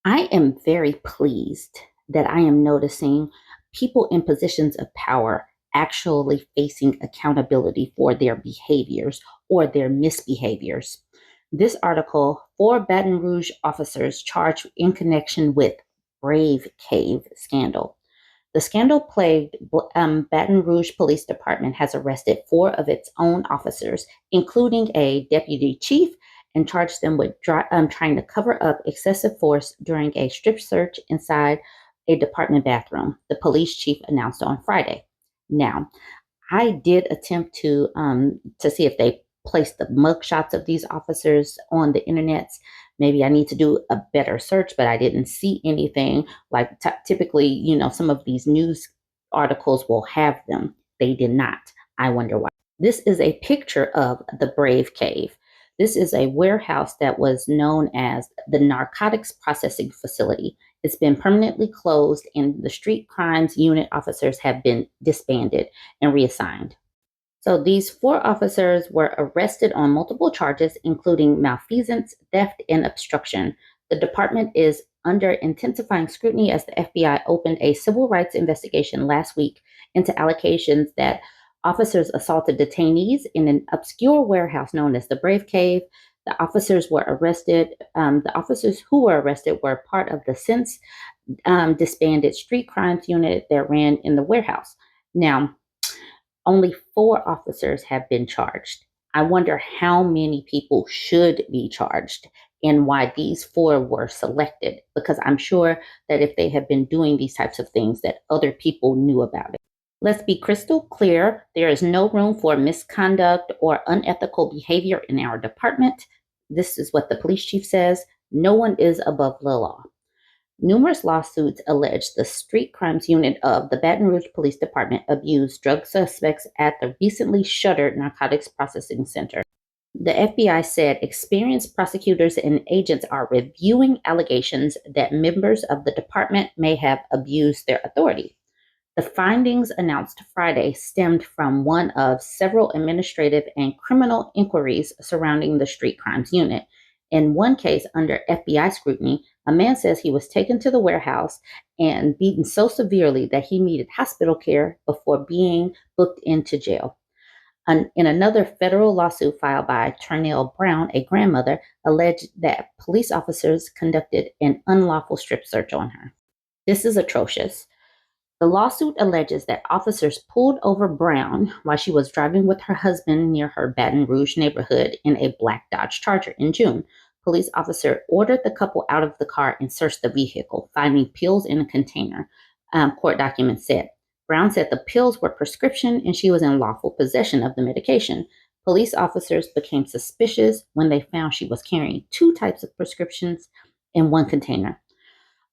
I am very pleased that I am noticing people in positions of power actually facing accountability for their behaviors or their misbehaviors. This article, four Baton Rouge officers charged in connection with Brave Cave scandal. The scandal plagued Baton Rouge Police Department has arrested four of its own officers, including a deputy chief, and charged them with trying to cover up excessive force during a strip search inside a department bathroom, the police chief announced on Friday. Now, I did attempt to see if they placed the mugshots of these officers on the internet. Maybe I need to do a better search, but I didn't see anything. Like typically, some of these news articles will have them. They did not. I wonder why. This is a picture of the Brave Cave. This is a warehouse that was known as the Narcotics Processing Facility. It's been permanently closed, and the street crimes unit officers have been disbanded and reassigned. So these four officers were arrested on multiple charges, including malfeasance, theft, and obstruction. The department is under intensifying scrutiny as the FBI opened a civil rights investigation last week into allegations that officers assaulted detainees in an obscure warehouse known as the Brave Cave. The officers were arrested. The officers who were arrested were part of the since disbanded street crimes unit that ran in the warehouse. Now, only four officers have been charged. I wonder how many people should be charged and why these four were selected, because I'm sure that if they have been doing these types of things, that other people knew about it. Let's be crystal clear. There is no room for misconduct or unethical behavior in our department. This is what the police chief says. No one is above the law. Numerous lawsuits allege the street crimes unit of the Baton Rouge Police Department abused drug suspects at the recently shuttered Narcotics Processing Center. The FBI said experienced prosecutors and agents are reviewing allegations that members of the department may have abused their authority. The findings announced Friday stemmed from one of several administrative and criminal inquiries surrounding the street crimes unit. In one case under FBI scrutiny, a man says he was taken to the warehouse and beaten so severely that he needed hospital care before being booked into jail. In another federal lawsuit filed by Turnell Brown, a grandmother alleged that police officers conducted an unlawful strip search on her. This is atrocious. The lawsuit alleges that officers pulled over Brown while she was driving with her husband near her Baton Rouge neighborhood in a black Dodge Charger in June. Police officer ordered the couple out of the car and searched the vehicle, finding pills in a container, court documents said. Brown said the pills were prescription and she was in lawful possession of the medication. Police officers became suspicious when they found she was carrying two types of prescriptions in one container.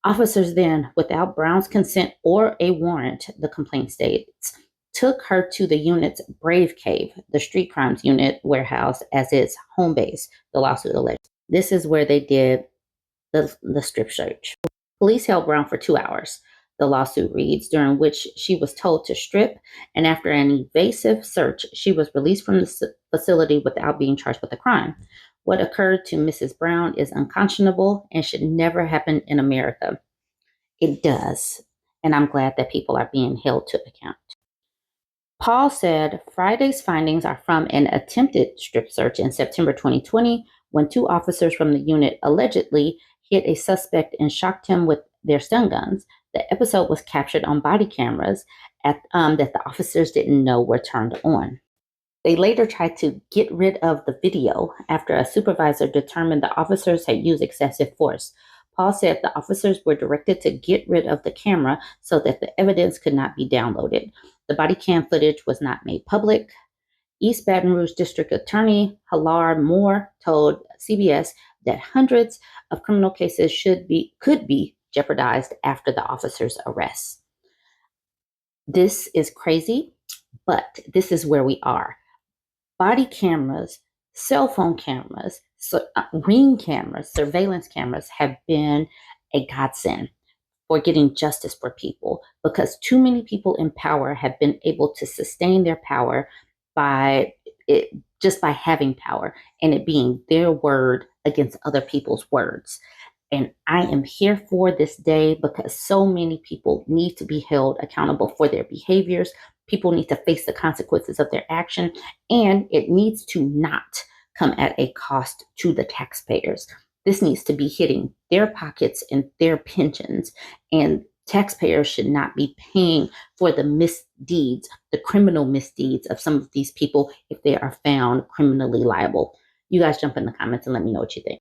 Officers then, without Brown's consent or a warrant, the complaint states, took her to the unit's Brave Cave, the street crimes unit warehouse, as its home base, the lawsuit alleged. This is where they did the strip search. Police held Brown for 2 hours, the lawsuit reads, during which she was told to strip, and after an evasive search, she was released from the facility without being charged with a crime. What occurred to Mrs. Brown is unconscionable and should never happen in America. It does, and I'm glad that people are being held to account. Paul said Friday's findings are from an attempted strip search in September 2020 when two officers from the unit allegedly hit a suspect and shocked him with their stun guns. The episode was captured on body cameras that the officers didn't know were turned on. They later tried to get rid of the video after a supervisor determined the officers had used excessive force. Paul said the officers were directed to get rid of the camera so that the evidence could not be downloaded. The body cam footage was not made public. East Baton Rouge District Attorney Halar Moore told CBS that hundreds of criminal cases could be jeopardized after the officers' arrest. This is crazy, but this is where we are. Body cameras, cell phone cameras, ring cameras, surveillance cameras have been a godsend for getting justice for people, because too many people in power have been able to sustain their power just by having power and it being their word against other people's words. And I am here for this day because so many people need to be held accountable for their behaviors. People need to face the consequences of their action, and it needs to not come at a cost to the taxpayers. This needs to be hitting their pockets and their pensions, and taxpayers should not be paying for the misdeeds, the criminal misdeeds of some of these people if they are found criminally liable. You guys jump in the comments and let me know what you think.